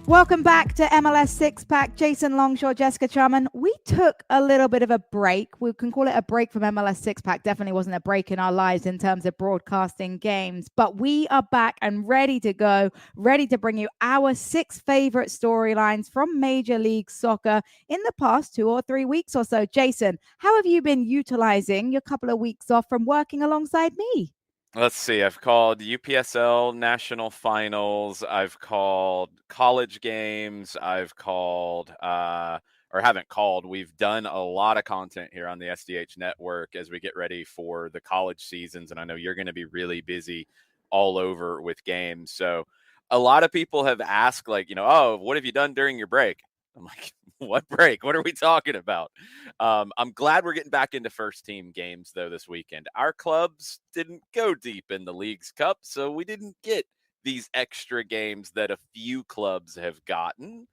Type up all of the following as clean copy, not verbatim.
Welcome back to MLS Six Pack. Jason Longshore, Jessica Charman. We took a little bit of a break. We can call it a break from MLS Six Pack. Definitely wasn't a break in our lives in terms of broadcasting games, but we are back and ready to go, ready to bring you our 6 favorite storylines from Major League Soccer in the past 2 or 3 weeks or so. Jason, how have you been utilizing your couple of weeks off from working alongside me? Let's see. I've called UPSL national finals. I've called college games. I've called, or haven't called. We've done a lot of content here on the SDH network as we get ready for the college seasons. And I know you're going to be really busy all over with games. So a lot of people have asked, like, oh, what have you done during your break? I'm like, what break? What are we talking about? I'm glad we're getting back into first team games, though, this weekend. Our clubs didn't go deep in the League's Cup, so we didn't get these extra games that a few clubs have gotten.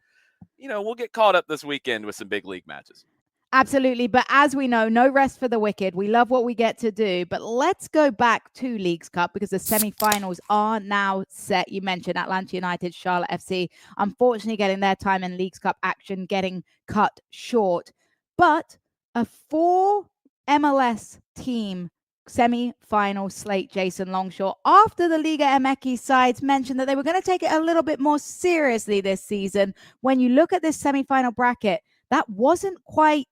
We'll get caught up this weekend with some big league matches. Absolutely. But as we know, no rest for the wicked. We love what we get to do. But let's go back to Leagues Cup because the semi-finals are now set. You mentioned Atlanta United, Charlotte FC, unfortunately getting their time in Leagues Cup action getting cut short. But a 4 MLS team semi-final slate, Jason Longshore, after the Liga MX sides mentioned that they were going to take it a little bit more seriously this season. When you look at this semi-final bracket, that wasn't quite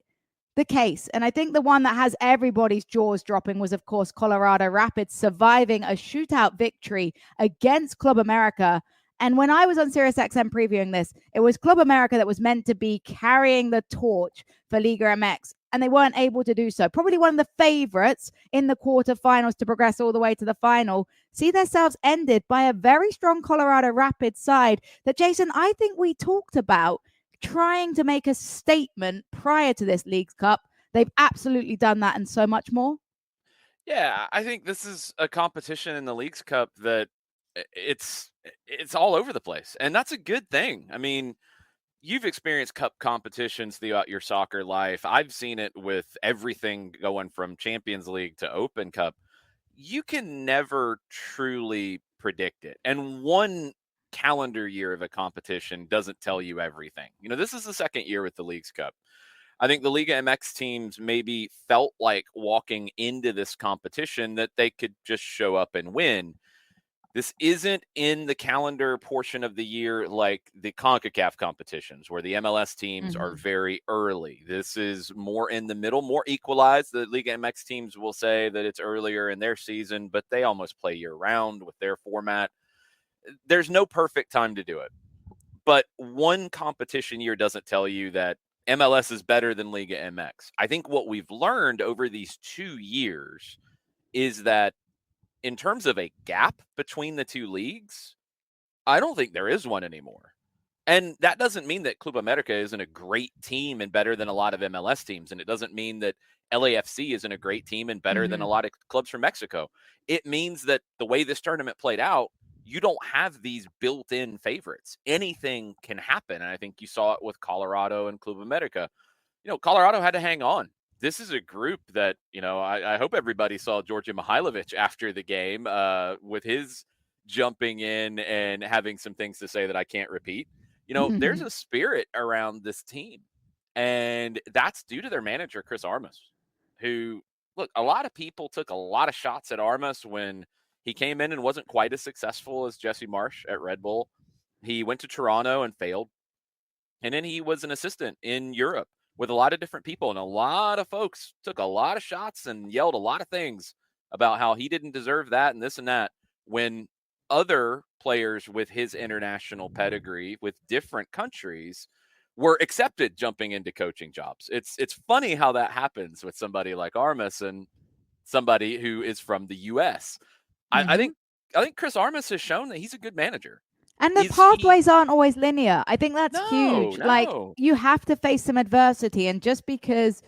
the case. And I think the one that has everybody's jaws dropping was, of course, Colorado Rapids surviving a shootout victory against Club America. And when I was on SiriusXM previewing this, it was Club America that was meant to be carrying the torch for Liga MX, and they weren't able to do so. Probably one of the favorites in the quarterfinals to progress all the way to the final, see themselves ended by a very strong Colorado Rapids side that, Jason, I think we talked about trying to make a statement prior to this Leagues Cup. They've absolutely done that and so much more. Yeah, I think this is a competition in the Leagues Cup that it's all over the place, and that's a good thing. I mean, you've experienced cup competitions throughout your soccer life. I've seen it with everything going from Champions League to Open Cup. You can never truly predict it. And one calendar year of a competition doesn't tell you everything. This is the second year with the Leagues Cup. I think the Liga MX teams maybe felt like walking into this competition that they could just show up and win. This isn't in the calendar portion of the year like the CONCACAF competitions where the MLS teams are very early. This is more in the middle, more equalized. The Liga MX teams will say that it's earlier in their season, but they almost play year-round with their format. There's no perfect time to do it. But one competition year doesn't tell you that MLS is better than Liga MX. I think what we've learned over these 2 years is that in terms of a gap between the two leagues, I don't think there is one anymore. And that doesn't mean that Club America isn't a great team and better than a lot of MLS teams. And it doesn't mean that LAFC isn't a great team and better than a lot of clubs from Mexico. It means that the way this tournament played out, you don't have these built-in favorites. Anything can happen. And I think you saw it with Colorado and Club America. Colorado had to hang on. This is a group that, I hope everybody saw Georgia Mihailovic after the game with his jumping in and having some things to say that I can't repeat. There's a spirit around this team, and that's due to their manager, Chris Armas, who, look, a lot of people took a lot of shots at Armas when he came in and wasn't quite as successful as Jesse Marsch at Red Bull. He went to Toronto and failed, and then he was an assistant in Europe with a lot of different people, and a lot of folks took a lot of shots and yelled a lot of things about how he didn't deserve that and this and that, when other players with his international pedigree with different countries were accepted jumping into coaching jobs. It's funny how that happens with somebody like Armas and somebody who is from the US. I think Chris Armas has shown that he's a good manager. And the pathways aren't always linear. I think that's huge. No. Like, you have to face some adversity, and just because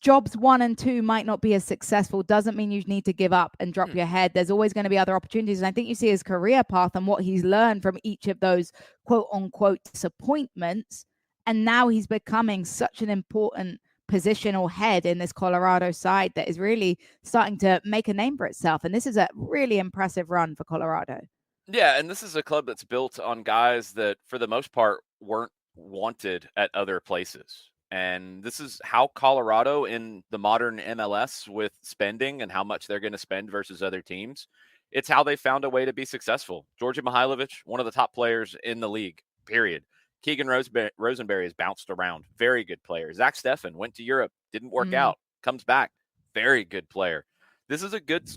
jobs 1 and 2 might not be as successful doesn't mean you need to give up and drop your head. There's always going to be other opportunities. And I think you see his career path and what he's learned from each of those quote unquote disappointments. And now he's becoming such an important positional head in this Colorado side that is really starting to make a name for itself. And this is a really impressive run for Colorado. Yeah, and this is a club that's built on guys that, for the most part, weren't wanted at other places. And this is how Colorado in the modern MLS, with spending and how much they're going to spend versus other teams, it's how they found a way to be successful. Georgia Mihailovic, one of the top players in the league, period. Keegan Rosenberry has bounced around. Very good player. Zach Steffen went to Europe, didn't work Mm. out, comes back. Very good player. This is a good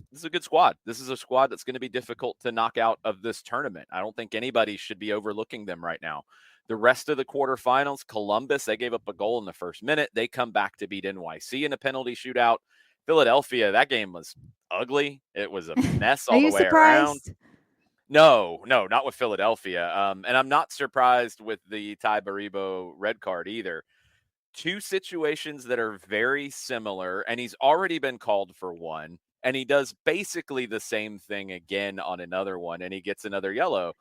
squad. This is a squad that's going to be difficult to knock out of this tournament. I don't think anybody should be overlooking them right now. The rest of the quarterfinals, Columbus, they gave up a goal in the first minute. They come back to beat NYC in a penalty shootout. Philadelphia, that game was ugly. It was a mess Are all the you way around. surprised? No, not with Philadelphia. And I'm not surprised with the Ty Baribo red card either. Two situations that are very similar, and he's already been called for one, and he does basically the same thing again on another one, and he gets another yellow.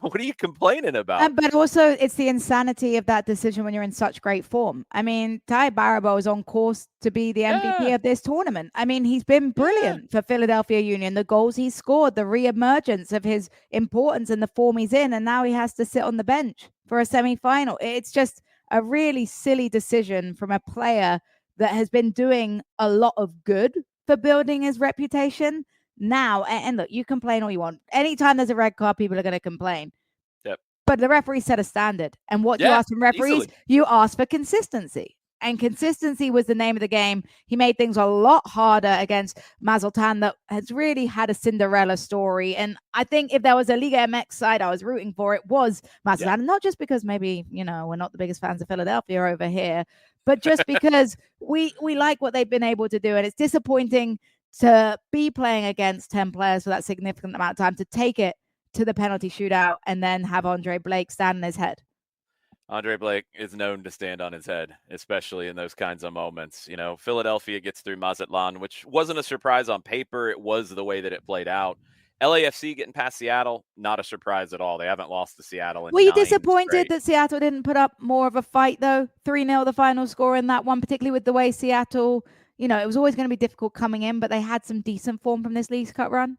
What are you complaining about? But also, it's the insanity of that decision when you're in such great form. I mean, Ty Baribo is on course to be the MVP Yeah, of this tournament. I mean, he's been yeah. brilliant for Philadelphia Union. The goals he scored, the re-emergence of his importance and the form he's in, and now he has to sit on the bench for a semi-final. It's just a really silly decision from a player that has been doing a lot of good for building his reputation. Now, and look, you complain all you want. Anytime there's a red card, people are going to complain. Yep. But the referee set a standard. And what do you Yeah, ask from referees? easily. You ask for consistency. And consistency was the name of the game. He made things a lot harder against Mazzeltan, that has really had a Cinderella story. And I think if there was a Liga MX side I was rooting for, it was Yeah. Mazzeltan. Not just because maybe, we're not the biggest fans of Philadelphia over here, but just because we like what they've been able to do. And it's disappointing to be playing against 10 players for that significant amount of time, to take it to the penalty shootout and then have Andre Blake stand on his head. Andre Blake is known to stand on his head, especially in those kinds of moments. Philadelphia gets through Mazatlan, which wasn't a surprise on paper. It was the way that it played out. LAFC getting past Seattle, not a surprise at all. They haven't lost to Seattle in Were you 9 disappointed straight. that Seattle didn't put up more of a fight, though? 3-0 the final score in that one, particularly with the way Seattle, it was always going to be difficult coming in, but they had some decent form from this Leagues Cup run.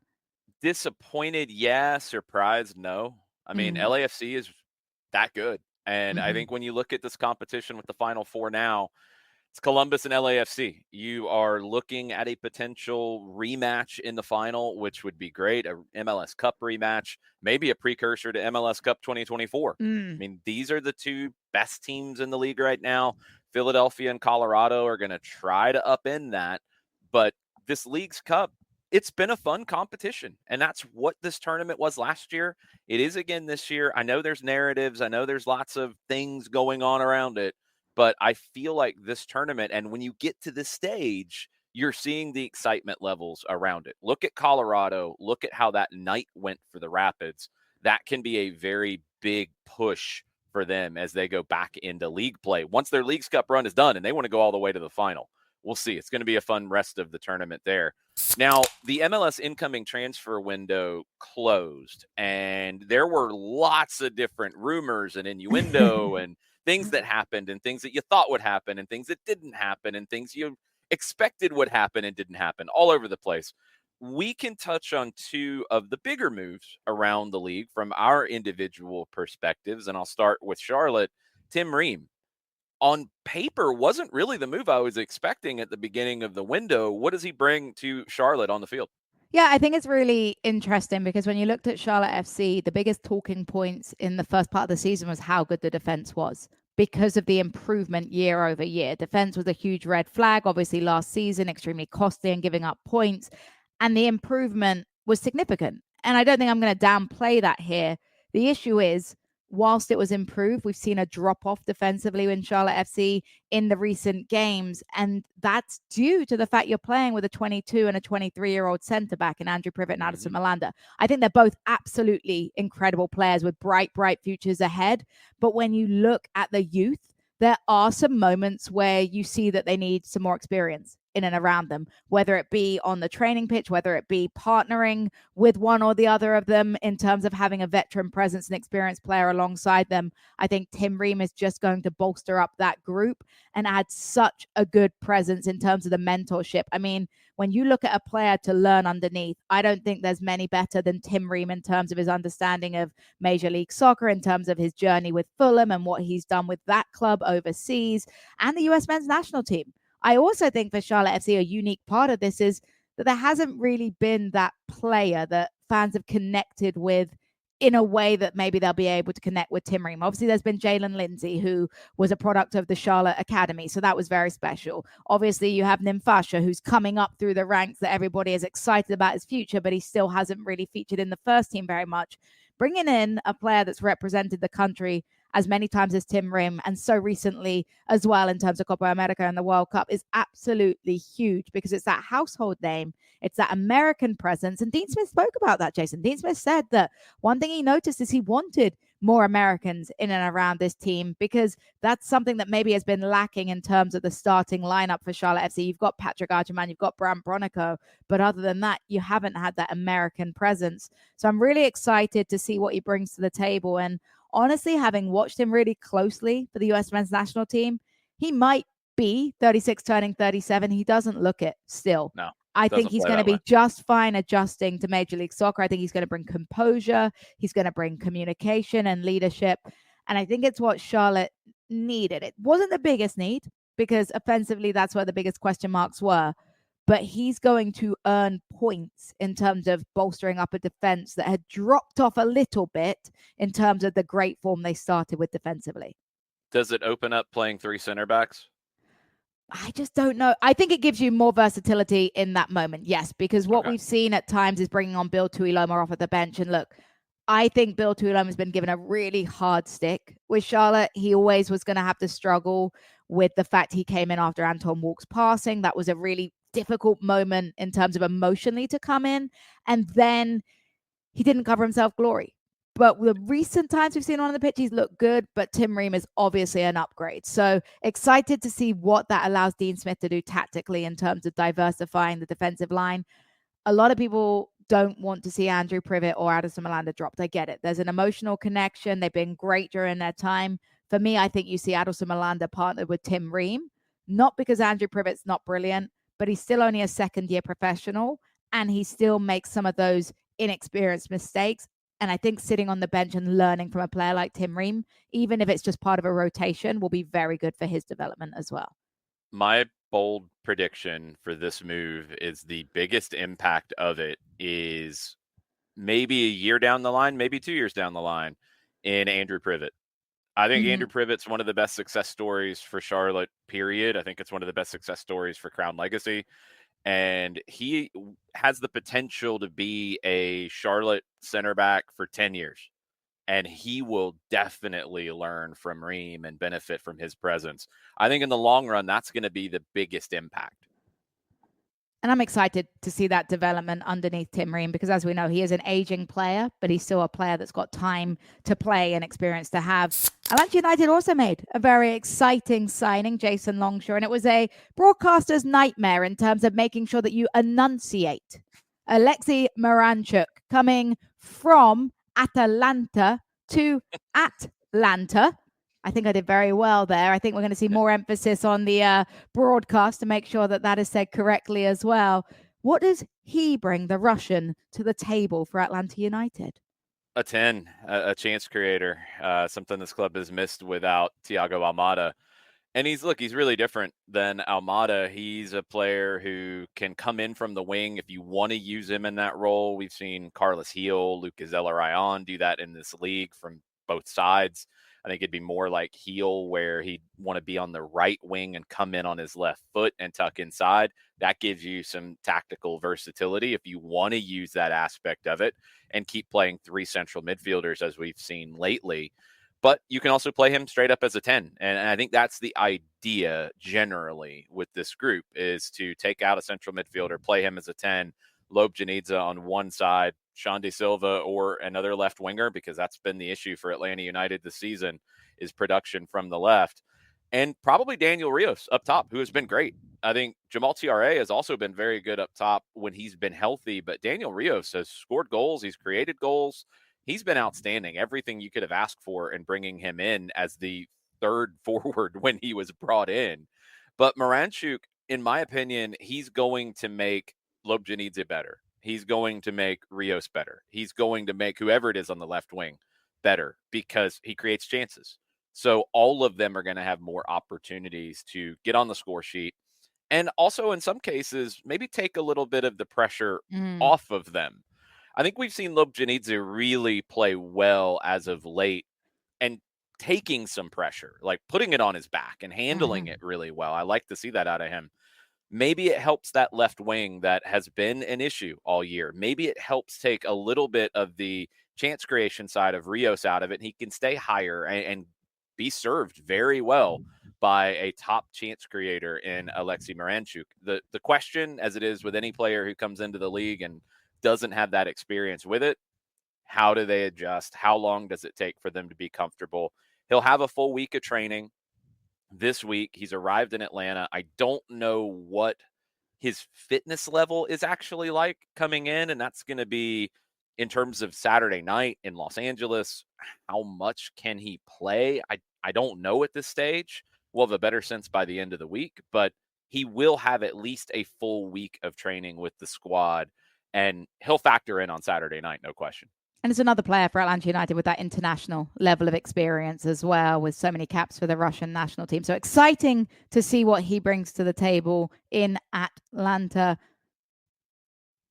Disappointed, yeah. Surprised, no. I mean, Mm. LAFC is that good. And I Mm-hmm. think when you look at this competition with the Final Four now, it's Columbus and LAFC. You are looking at a potential rematch in the final, which would be great. A MLS Cup rematch, maybe a precursor to MLS Cup 2024. I mean, these are the two best teams in the league right now. Philadelphia and Colorado are going to try to upend that. But this League's Cup, it's been a fun competition. And that's what this tournament was last year. It is again this year. I know there's narratives. I know there's lots of things going on around it. But I feel like this tournament, and when you get to this stage, you're seeing the excitement levels around it. Look at Colorado. Look at how that night went for the Rapids. That can be a very big push for them as they go back into league play. Once their Leagues Cup run is done and they want to go all the way to the final, we'll see. It's going to be a fun rest of the tournament there. Now, the MLS incoming transfer window closed, and there were lots of different rumors and innuendo and things that happened and things that you thought would happen and things that didn't happen and things you expected would happen and didn't happen all over the place. We can touch on two of the bigger moves around the league from our individual perspectives. And I'll start with Charlotte. Tim Ream, on paper, wasn't really the move I was expecting at the beginning of the window. What does he bring to Charlotte on the field? Yeah, I think it's really interesting because when you looked at Charlotte FC, the biggest talking points in the first part of the season was how good the defense was because of the improvement year over year. Defense was a huge red flag, obviously, last season, extremely costly and giving up points. And the improvement was significant. And I don't think I'm going to downplay that here. The issue is, whilst it was improved, we've seen a drop off defensively in Charlotte FC in the recent games. And that's due to the fact you're playing with a 22 and a 23-year-old centre back in Andrew Privet and Addison Malanda. I think they're both absolutely incredible players with bright, bright futures ahead. But when you look at the youth, there are some moments where you see that they need some more experience in and around them, whether it be on the training pitch, whether it be partnering with one or the other of them in terms of having a veteran presence and experienced player alongside them. I think Tim Ream is just going to bolster up that group and add such a good presence in terms of the mentorship. I mean, when you look at a player to learn underneath, I don't think there's many better than Tim Ream in terms of his understanding of Major League Soccer, in terms of his journey with Fulham and what he's done with that club overseas and the US men's national team. I also think for Charlotte FC, a unique part of this is that there hasn't really been that player that fans have connected with in a way that maybe they'll be able to connect with Tim Ream. Obviously, there's been Jalen Lindsay, who was a product of the Charlotte Academy, so that was very special. Obviously, you have Nimfasha, who's coming up through the ranks that everybody is excited about his future, but he still hasn't really featured in the first team very much. Bringing in a player that's represented the country as many times as Tim Rim, and so recently as well in terms of Copa America and the World Cup, is absolutely huge because it's that household name, it's that American presence. And Dean Smith spoke about that, Jason. Dean Smith said that one thing he noticed is he wanted more Americans in and around this team because that's something that maybe has been lacking in terms of the starting lineup for Charlotte FC. You've got Patrick Archiman, you've got Bram Bronico, but other than that, you haven't had that American presence. So I'm really excited to see what he brings to the table. And honestly, having watched him really closely for the US men's national team, he might be 36 turning 37. He doesn't look it still. No, I think he's going to be just fine adjusting to Major League Soccer. I think he's going to bring composure. He's going to bring communication and leadership. And I think it's what Charlotte needed. It wasn't the biggest need because offensively, that's where the biggest question marks were. But he's going to earn points in terms of bolstering up a defense that had dropped off a little bit in terms of the great form they started with defensively. Does it open up playing 3 center backs? I just don't know. I think it gives you more versatility in that moment. Yes, because what we've seen at times is bringing on Bill Tuiloma off of the bench. And look, I think Bill Tuiloma has been given a really hard stick with Charlotte. He always was going to have to struggle with the fact he came in after Anton Walk's passing. That was a really difficult moment in terms of emotionally to come in. And then he didn't cover himself glory. But the recent times we've seen on the pitch, he's looked good, but Tim Ream is obviously an upgrade. So excited to see what that allows Dean Smith to do tactically in terms of diversifying the defensive line. A lot of people don't want to see Andrew Privet or Addison Malanda dropped. I get it. There's an emotional connection. They've been great during their time. For me, I think you see Addison Malanda partnered with Tim Ream, not because Andrew Privet's not brilliant, but he's still only a second-year professional, and he still makes some of those inexperienced mistakes. And I think sitting on the bench and learning from a player like Tim Ream, even if it's just part of a rotation, will be very good for his development as well. My bold prediction for this move is the biggest impact of it is maybe a year down the line, maybe 2 years down the line in Andrew Privet. I think Andrew Privet's one of the best success stories for Charlotte, period. I think it's one of the best success stories for Crown Legacy. And he has the potential to be a Charlotte center back for 10 years. And he will definitely learn from Ream and benefit from his presence. I think in the long run, that's going to be the biggest impact. And I'm excited to see that development underneath Tim Ream because, as we know, he is an aging player, but he's still a player that's got time to play and experience to have. Atlanta United also made a very exciting signing, Jason Longshore, and it was a broadcaster's nightmare in terms of making sure that you enunciate. Alexei Miranchuk coming from Atalanta to Atlanta. I think I did very well there. I think we're going to see more emphasis on the broadcast to make sure that that is said correctly as well. What does he bring, the Russian, to the table for Atlanta United? A 10, a chance creator, something this club has missed without Thiago Almada. And he's really different than Almada. He's a player who can come in from the wing if you want to use him in that role. We've seen Carlos Gil, Lucas Elarayan do that in this league from both sides. I think it'd be more like Heel, where he'd want to be on the right wing and come in on his left foot and tuck inside. That gives you some tactical versatility if you want to use that aspect of it and keep playing 3 central midfielders as we've seen lately. But you can also play him straight up as a 10. And I think that's the idea generally with this group, is to take out a central midfielder, play him as a 10, Lob Janidze on one side, Sean De Silva or another left winger, because that's been the issue for Atlanta United this season, is production from the left. And probably Daniel Rios up top, who has been great. I think Jamal Tiare has also been very good up top when he's been healthy, but Daniel Rios has scored goals. He's created goals. He's been outstanding. Everything you could have asked for in bringing him in as the third forward when he was brought in. But Miranchuk, in my opinion, he's going to make Lobjanidze better. He's going to make Rios better. He's going to make whoever it is on the left wing better because he creates chances. So all of them are going to have more opportunities to get on the score sheet. And also, in some cases, maybe take a little bit of the pressure off of them. I think we've seen Lobjanidze really play well as of late and taking some pressure, like putting it on his back and handling it really well. I like to see that out of him. Maybe it helps that left wing that has been an issue all year. Maybe it helps take a little bit of the chance creation side of Rios out of it. And he can stay higher and be served very well by a top chance creator in Alexei Miranchuk. The question, as it is with any player who comes into the league and doesn't have that experience with it, how do they adjust? How long does it take for them to be comfortable? He'll have a full week of training this week. He's arrived in Atlanta. I don't know what his fitness level is actually like coming in, and that's going to be in terms of Saturday night in Los Angeles. How much can he play? I don't know at this stage. We'll have a better sense by the end of the week, but he will have at least a full week of training with the squad, and he'll factor in on Saturday night, no question. And it's another player for Atlanta United with that international level of experience as well, with so many caps for the Russian national team. So exciting to see what he brings to the table in Atlanta.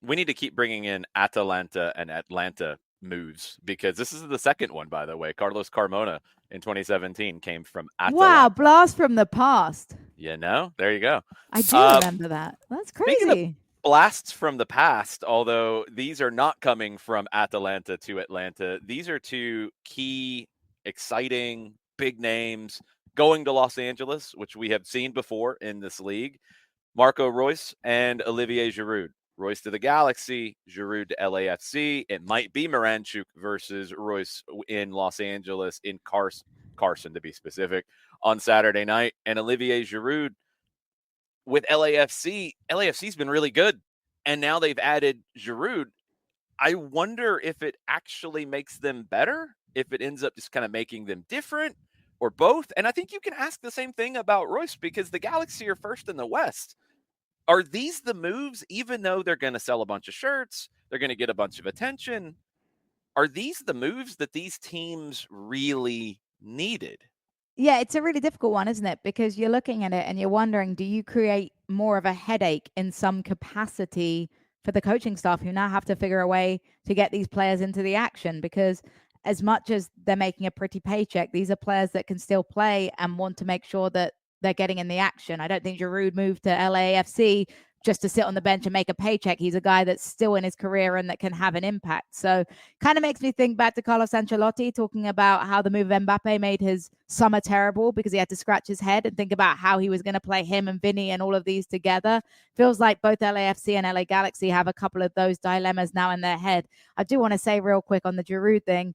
We need to keep bringing in Atalanta and Atlanta moves, because this is the second one, by the way. Carlos Carmona in 2017 came from Atalanta. Wow, blast from the past. There you go. I do remember that. That's crazy. Blasts from the past, although these are not coming from Atalanta to Atlanta. These are two key, exciting, big names going to Los Angeles, which we have seen before in this league. Marco Reus and Olivier Giroud. Reus to the Galaxy, Giroud to LAFC. It might be Miranchuk versus Reus in Los Angeles, in Carson to be specific, on Saturday night. And Olivier Giroud with LAFC. LAFC's been really good, and now they've added Giroud. I wonder if it actually makes them better, if it ends up just kind of making them different, or both. And I think you can ask the same thing about Reus, because the Galaxy are first in the West. Are these the moves, even though they're going to sell a bunch of shirts, they're going to get a bunch of attention? Are these the moves that these teams really needed? Yeah, it's a really difficult one, isn't it? Because you're looking at it and you're wondering, do you create more of a headache in some capacity for the coaching staff, who now have to figure a way to get these players into the action? Because as much as they're making a pretty paycheck, these are players that can still play and want to make sure that they're getting in the action. I don't think Giroud moved to LAFC just to sit on the bench and make a paycheck. He's a guy that's still in his career and that can have an impact. So kind of makes me think back to Carlos Ancelotti talking about how the move of Mbappe made his summer terrible because he had to scratch his head and think about how he was going to play him and Vinny and all of these together. Feels like both LAFC and LA Galaxy have a couple of those dilemmas now in their head. I do want to say real quick on the Giroud thing,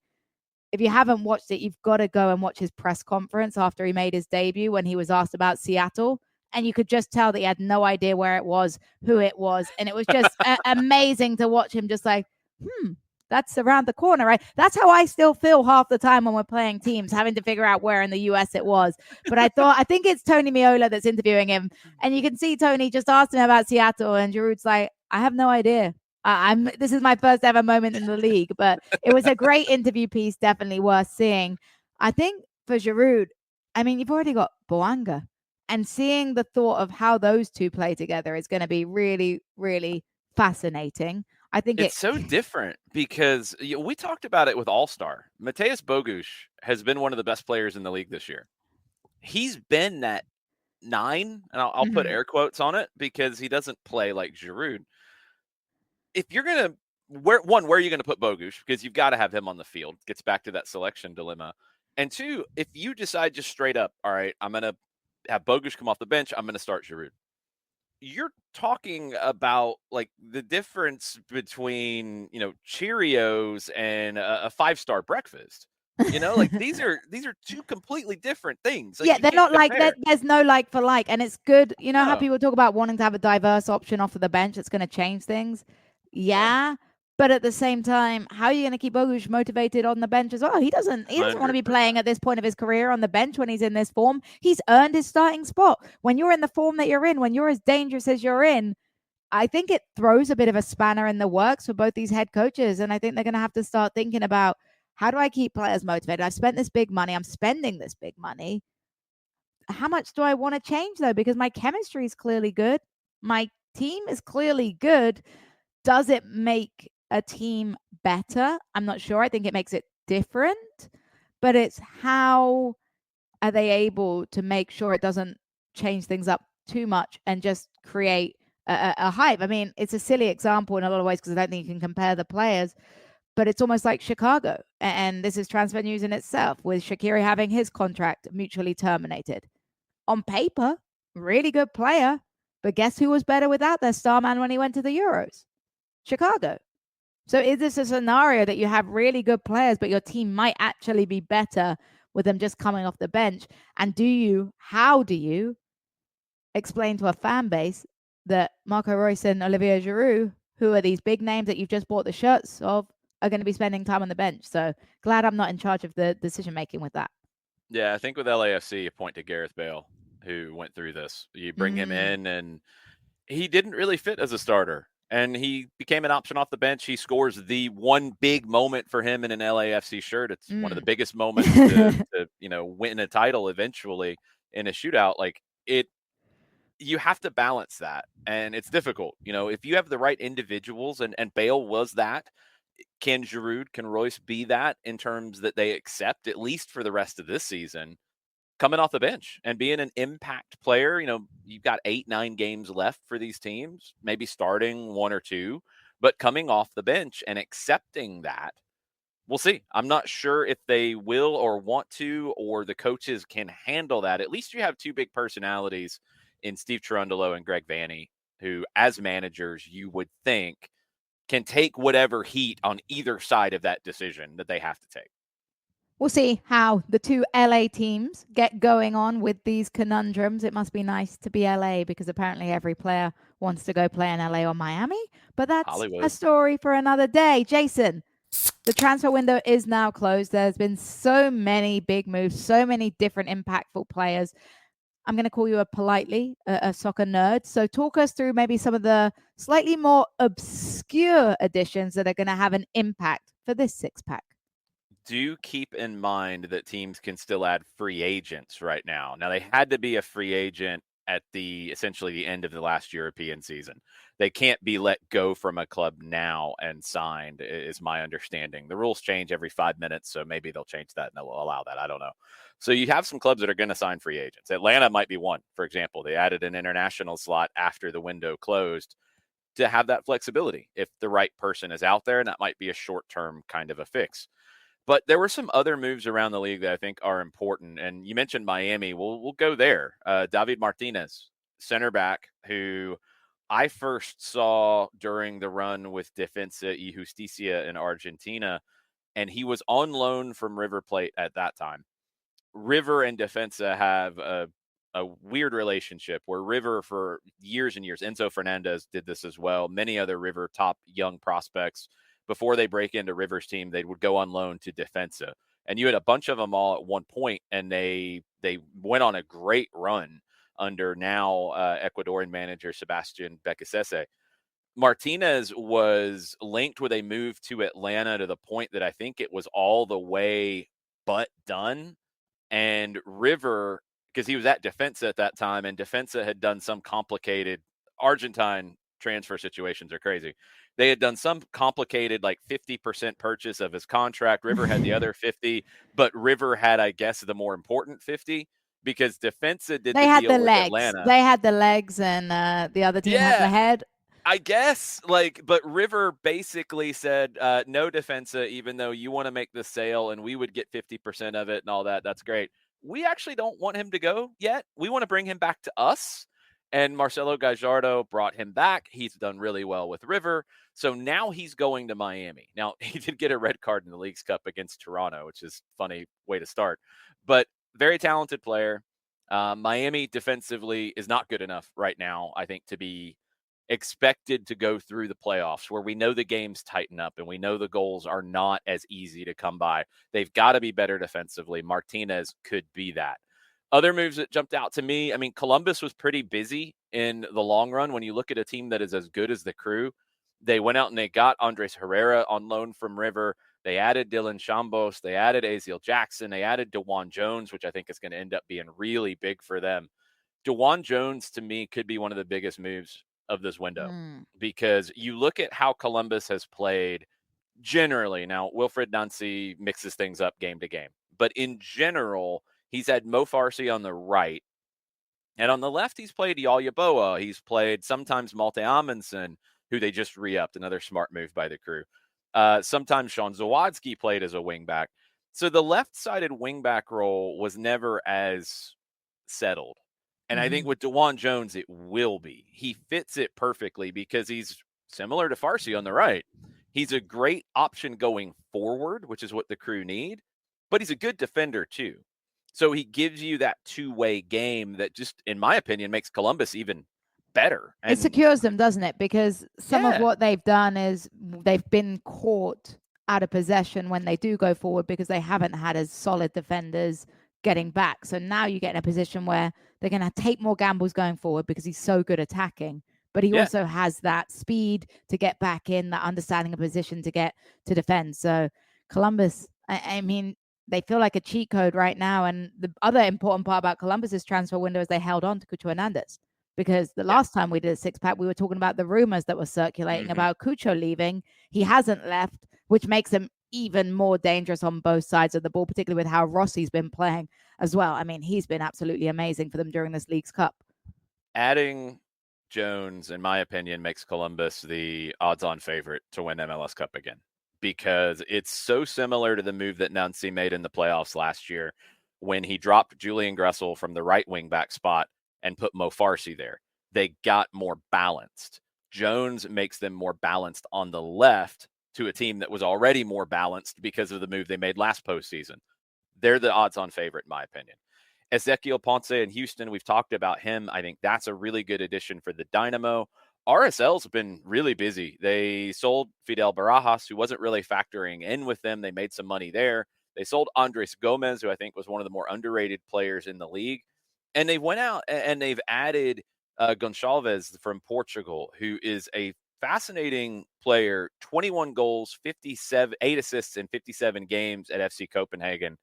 if you haven't watched it, you've got to go and watch his press conference after he made his debut when he was asked about Seattle. And you could just tell that he had no idea where it was, who it was. And it was just amazing to watch him just like, that's around the corner, right? That's how I still feel half the time when we're playing teams, having to figure out where in the US it was. But I think it's Tony Meola that's interviewing him. And you can see Tony just asked him about Seattle, and Giroud's like, I have no idea. This is my first ever moment in the league. But it was a great interview piece, definitely worth seeing. I think for Giroud, I mean, you've already got Boanga. And seeing the thought of how those two play together is going to be really, really fascinating. I think it's so different because we talked about it with All-Star. Mateusz Bogusz has been one of the best players in the league this year. He's been that 9, and I'll put air quotes on it because he doesn't play like Giroud. If you're going to, where are you going to put Bogusz? Because you've got to have him on the field. Gets back to that selection dilemma. And 2, if you decide just straight up, all right, I'm going to have Bogusz come off the bench, I'm going to start Giroud. You're talking about like the difference between, Cheerios and a 5-star breakfast. Like these are 2 completely different things. Like, they're not compare. Like there's no like for like, and it's good. You know how people talk about wanting to have a diverse option off of the bench that's going to change things. Yeah, But at the same time, how are you going to keep Bogusz motivated on the bench as well? He doesn't want to be 100%. playing at this point of his career on the bench when he's in this form. He's earned his starting spot. When you're in the form that you're in, when you're as dangerous as you're in, I think it throws a bit of a spanner in the works for both these head coaches. And I think they're going to have to start thinking about, how do I keep players motivated? I've spent this big money. I'm spending this big money. How much do I want to change though? Because my chemistry is clearly good. My team is clearly good. Does it make a team better? I'm not sure. I think it makes it different, but it's how are they able to make sure it doesn't change things up too much and just create a hype? I mean, it's a silly example in a lot of ways because I don't think you can compare the players, but it's almost like Chicago. And this is transfer news in itself, with Shaqiri having his contract mutually terminated. On paper, really good player, but guess who was better without their star man when he went to the Euros? Chicago. So is this a scenario that you have really good players, but your team might actually be better with them just coming off the bench? And how do you explain to a fan base that Marco Reus and Olivier Giroud, who are these big names that you've just bought the shirts of, are going to be spending time on the bench? So glad I'm not in charge of the decision making with that. Yeah, I think with LAFC, you point to Gareth Bale, who went through this. You bring him in, and he didn't really fit as a starter, and he became an option off the bench. He scores the one big moment for him in an LAFC shirt. It's one of the biggest moments to win a title eventually in a shootout. Like it, you have to balance that, and it's difficult. If you have the right individuals, and Bale was that. Can Giroud, can Royce be that in terms that they accept, at least for the rest of this season, coming off the bench and being an impact player? You've got 8-9 games left for these teams, maybe starting 1 or 2, but coming off the bench and accepting that, we'll see. I'm not sure if they will or want to, or the coaches can handle that. At least you have two big personalities in Steve Cherundolo and Greg Vanney, who, as managers, you would think can take whatever heat on either side of that decision that they have to take. We'll see how the two LA teams get going on with these conundrums. It must be nice to be LA because apparently every player wants to go play in LA or Miami. But that's Hollywood. a story for another day. Jason, the transfer window is now closed. There's been so many big moves, so many different impactful players. I'm going to call you a soccer nerd. So talk us through maybe some of the slightly more obscure additions that are going to have an impact for this six pack. Do keep in mind that teams can still add free agents right now. Now, they had to be a free agent at essentially the end of the last European season. They can't be let go from a club now and signed, is my understanding. The rules change every 5 minutes, so maybe they'll change that and they'll allow that. I don't know. So you have some clubs that are going to sign free agents. Atlanta might be one, for example. They added an international slot after the window closed to have that flexibility if the right person is out there, and that might be a short-term kind of a fix. But there were some other moves around the league that I think are important. And you mentioned Miami. We'll go there. David Martinez, center back, who I first saw during the run with Defensa y Justicia in Argentina, and he was on loan from River Plate at that time. River and Defensa have a weird relationship where River, for years and years, Enzo Fernandez did this as well. Many other River top young prospects, before they break into River's team, they would go on loan to Defensa. And you had a bunch of them all at one point, and they went on a great run under now Ecuadorian manager Sebastian Becasese. Martinez was linked with a move to Atlanta to the point that I think it was all the way but done. And River, because he was at Defensa at that time, and Defensa had done some complicated Argentine transfer situations are crazy. They had done some complicated, like 50% purchase of his contract. River had the other 50, but River had, I guess, the more important 50 because Defensa did they the had deal the with legs. Atlanta. They had the legs, and the other team had the head. I guess, but River basically said, no Defensa, even though you want to make the sale and we would get 50% of it and all that. That's great. We actually don't want him to go yet. We want to bring him back to us. And Marcelo Gallardo brought him back. He's done really well with River. So now he's going to Miami. Now, he did get a red card in the Leagues Cup against Toronto, which is a funny way to start. But very talented player. Miami defensively is not good enough right now, I think, to be expected to go through the playoffs, where we know the games tighten up and we know the goals are not as easy to come by. They've got to be better defensively. Martinez could be that. Other moves that jumped out to me, I mean, Columbus was pretty busy in the long run. When you look at a team that is as good as the Crew, they went out and they got Andres Herrera on loan from River. They added Dylan Chambos. They added Aziel Jackson. They added DeJuan Jones, which I think is going to end up being really big for them. DeJuan Jones, to me, could be one of the biggest moves of this window because you look at how Columbus has played generally. Now, Wilfred Nancy mixes things up game to game, but in general, he's had Mo Farsi on the right, and on the left, he's played Yalyaboa. He's played sometimes Malte Amundsen, who they just re-upped, another smart move by the Crew. Sometimes Sean Zawadzki played as a wingback. So the left-sided wingback role was never as settled. And I think with DeJuan Jones, it will be. He fits it perfectly because he's similar to Farsi on the right. He's a great option going forward, which is what the Crew need, but he's a good defender too. So he gives you that two-way game that just, in my opinion, makes Columbus even better. And it secures them, doesn't it? Because some of what they've done is they've been caught out of possession when they do go forward because they haven't had as solid defenders getting back. So now you get in a position where they're going to take more gambles going forward because he's so good attacking. But he also has that speed to get back in, that understanding of position to get to defend. So Columbus, I mean, they feel like a cheat code right now. And the other important part about Columbus's transfer window is they held on to Cucho Hernandez. Because the last time we did a six-pack, we were talking about the rumors that were circulating about Cucho leaving. He hasn't left, which makes him even more dangerous on both sides of the ball, particularly with how Rossi's been playing as well. I mean, he's been absolutely amazing for them during this Leagues Cup. Adding Jones, in my opinion, makes Columbus the odds-on favorite to win MLS Cup again because it's so similar to the move that Nancy made in the playoffs last year when he dropped Julian Gressel from the right wing back spot and put Mo Farsi there. They got more balanced. Jones makes them more balanced on the left to a team that was already more balanced because of the move they made last postseason. They're the odds-on favorite, in my opinion. Ezequiel Ponce in Houston, we've talked about him. I think that's a really good addition for the Dynamo. RSL's been really busy. They sold Fidel Barajas, who wasn't really factoring in with them. They made some money there. They sold Andres Gomez, who I think was one of the more underrated players in the league. And they went out and they've added Gonçalves from Portugal, who is a fascinating player. 21 goals, 8 assists in 57 games at FC Copenhagen.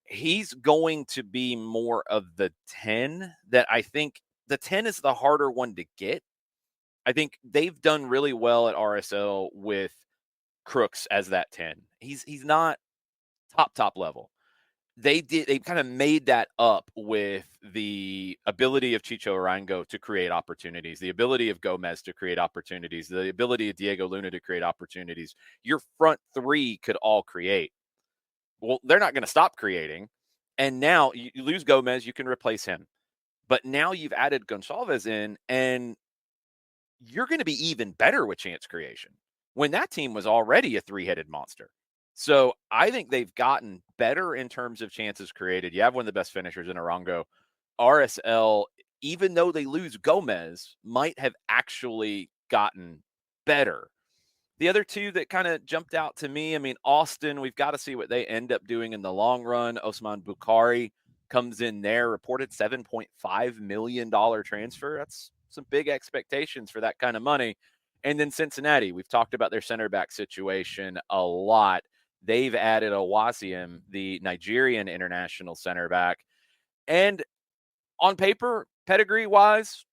He's going to be more of the 10 that I think the 10 is the harder one to get. I think they've done really well at RSL with Crooks as that 10. He's not top level. They kind of made that up with the ability of Chicho Arango to create opportunities, the ability of Gomez to create opportunities, the ability of Diego Luna to create opportunities. Your front three could all create. Well, they're not going to stop creating. And now you lose Gomez, you can replace him. But now you've added Gonçalves in, and you're going to be even better with chance creation when that team was already a three-headed monster. So I think they've gotten better in terms of chances created. You have one of the best finishers in Arango. RSL, even though they lose Gomez, might have actually gotten better. The other two that kind of jumped out to me, I mean, Austin, we've got to see what they end up doing in the long run. Osman Bukhari comes in there, reported $7.5 million transfer. That's some big expectations for that kind of money. And then Cincinnati, we've talked about their center back situation a lot. They've added Owaziem, the Nigerian international center back. And on paper, pedigree-wise,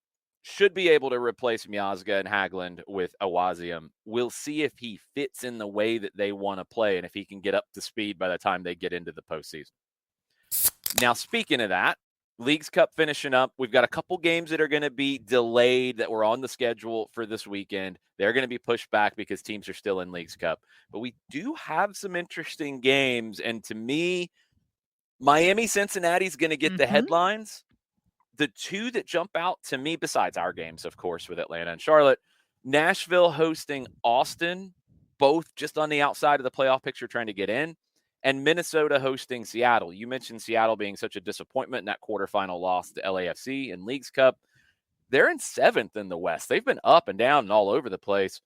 should be able to replace Miazga and Hagland with Owaziem. We'll see if he fits in the way that they want to play and if he can get up to speed by the time they get into the postseason. Now, speaking of that, Leagues Cup finishing up. We've got a couple games that are going to be delayed that were on the schedule for this weekend. They're going to be pushed back because teams are still in Leagues Cup. But we do have some interesting games. And to me, Miami-Cincinnati is going to get the headlines. The two that jump out to me, besides our games, of course, with Atlanta and Charlotte, Nashville hosting Austin, both just on the outside of the playoff picture trying to get in, and Minnesota hosting Seattle. You mentioned Seattle being such a disappointment in that quarterfinal loss to LAFC in Leagues Cup. They're in 7th in the West. They've been up and down and all over the place.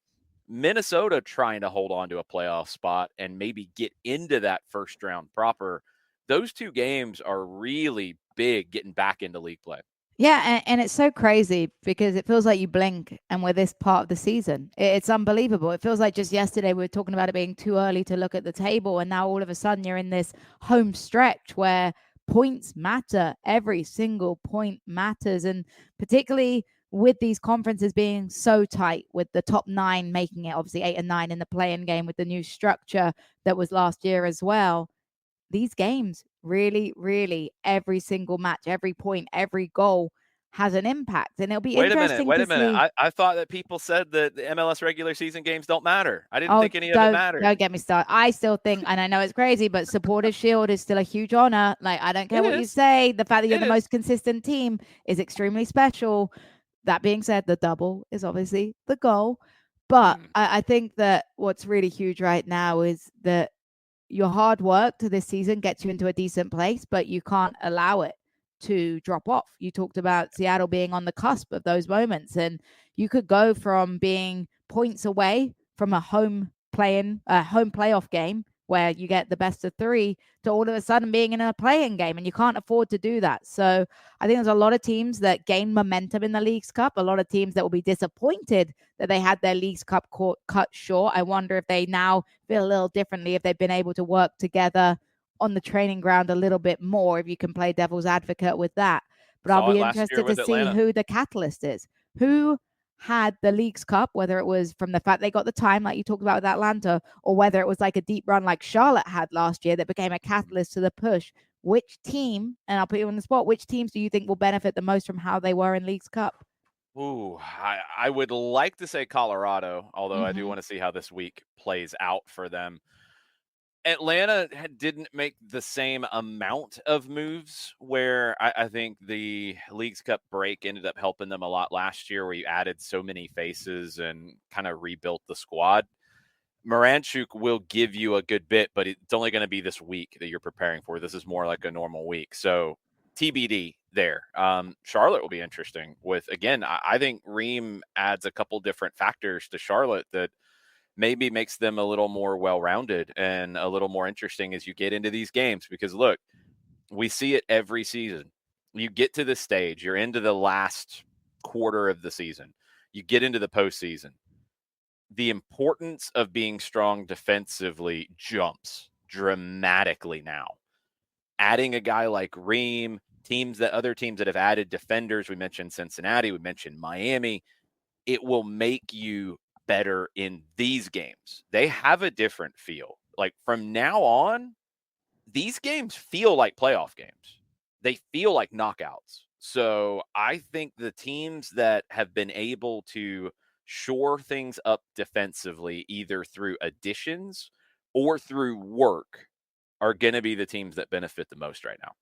Minnesota trying to hold on to a playoff spot and maybe get into that first round proper. Those two games are really big getting back into league play. Yeah, and it's so crazy because it feels like you blink and we're this part of the season. It's unbelievable. It feels like just yesterday we were talking about it being too early to look at the table, and now all of a sudden you're in this home stretch where points matter. Every single point matters, and particularly with these conferences being so tight, with the top 9 making it, obviously 8 and 9 in the play-in game with the new structure that was last year as well. These games really, every single match, every point, every goal has an impact, and it'll be interesting Wait to a minute. see. I thought that people said that the MLS regular season games don't matter. I didn't think any of it mattered. Don't get me started. I still think, and I know it's crazy, but Supporters Shield is still a huge honor. Like, I don't care what you say. The fact that you're the most consistent team is extremely special. That being said, the double is obviously the goal. But I think that what's really huge right now is that your hard work to this season gets you into a decent place, but you can't allow it to drop off. You talked about Seattle being on the cusp of those moments, and you could go from being points away from a home playoff game where you get the best of 3 to all of a sudden being in a playing game, and you can't afford to do that. So I think there's a lot of teams that gain momentum in the Leagues Cup, a lot of teams that will be disappointed that they had their Leagues Cup cut short. I wonder if they now feel a little differently, if they've been able to work together on the training ground a little bit more, if you can play devil's advocate with that. But I'll be interested to see who the catalyst is. Who had the Leagues Cup, whether it was from the fact they got the time, like you talked about with Atlanta, or whether it was like a deep run like Charlotte had last year that became a catalyst to the push. Which team, and I'll put you on the spot, which teams do you think will benefit the most from how they were in Leagues Cup? Ooh, I would like to say Colorado, although I do want to see how this week plays out for them. Atlanta didn't make the same amount of moves, where I think the Leagues Cup break ended up helping them a lot last year, where you added so many faces and kind of rebuilt the squad. Moranchuk will give you a good bit, but it's only going to be this week that you're preparing for. This is more like a normal week. So TBD there. Charlotte will be interesting with, again, I think Ream adds a couple different factors to Charlotte that maybe makes them a little more well-rounded and a little more interesting as you get into these games. Because look, we see it every season. You get to this stage, you're into the last quarter of the season, you get into the postseason. The importance of being strong defensively jumps dramatically now. Adding a guy like Ream, other teams that have added defenders, we mentioned Cincinnati, we mentioned Miami, it will make you better in these games. They have a different feel. Like, from now on, these games feel like playoff games. They feel like knockouts. So I think the teams that have been able to shore things up defensively, either through additions or through work, are going to be the teams that benefit the most right now.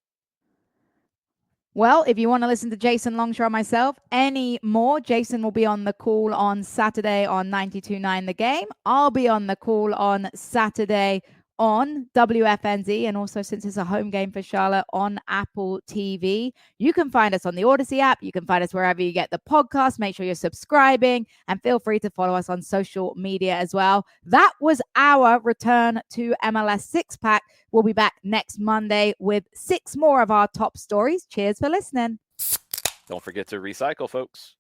Well, if you want to listen to Jason Longshore and myself any more, Jason will be on the call on Saturday on 92.9 The Game. I'll be on the call on Saturday on WFNZ, and also, since it's a home game for Charlotte, on Apple TV. You can find us on the Odyssey app. You can find us wherever you get the podcast. Make sure you're subscribing, and feel free to follow us on social media as well. That was our return to MLS Six Pack. We'll be back next Monday with 6 more of our top stories. Cheers for listening. Don't forget to recycle, folks.